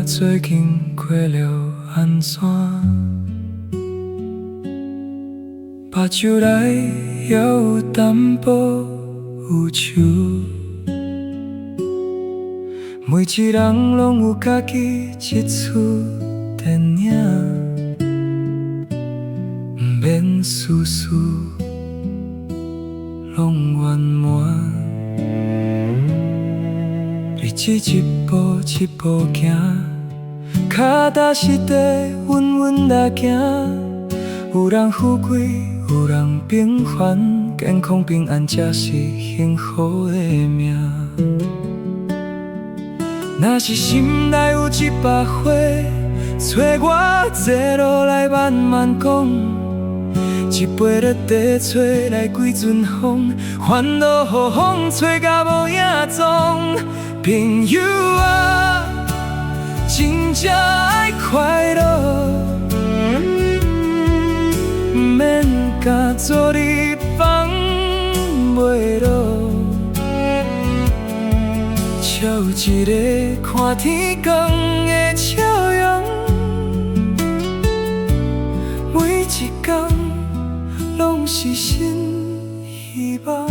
最近过了安怎？目睭内还有淡薄忧愁，每一人拢有家己一出电影，不免事事拢圆满。日子一步一步行，脚踏实地稳稳来行。有人富贵，有人平凡，健康平安才是幸福的命。若是心内有100花，找我坐落来慢慢讲。一杯热茶吹来几阵风，烦恼予风吹甲无影踪。朋友啊，真正爱快乐，不免甲昨日放袂落。笑一个看天光的笑容，每一天拢是新希望。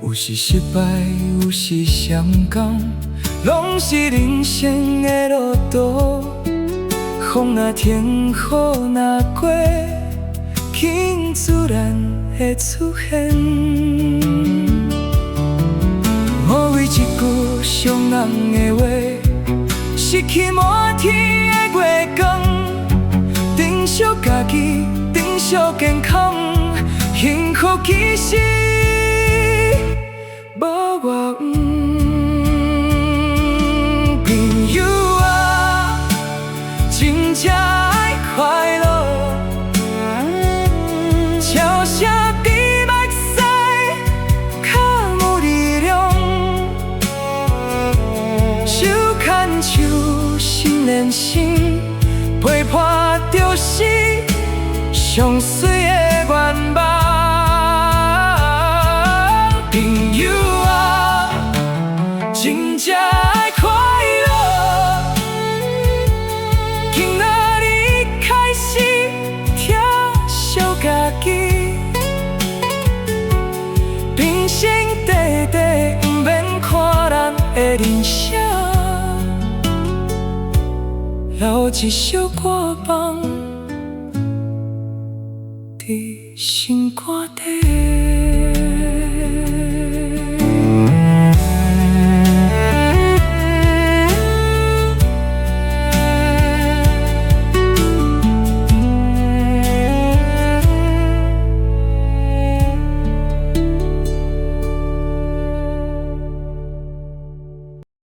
有时失败，有时成功，拢是人生的路途。风若停，雨若过，景自然会出现。无为一句伤人的话，失去满天的月光。珍惜家己，珍惜健康，幸福其实无我远。朋友啊，真正爱快乐，笑声比目屎较有力量。手牵手，心连心，陪伴就是上水的愿望。朋友啊，真正爱快乐，今仔日开始疼惜家己，平生短短，不免看人的人生，留一首歌放在心肝底。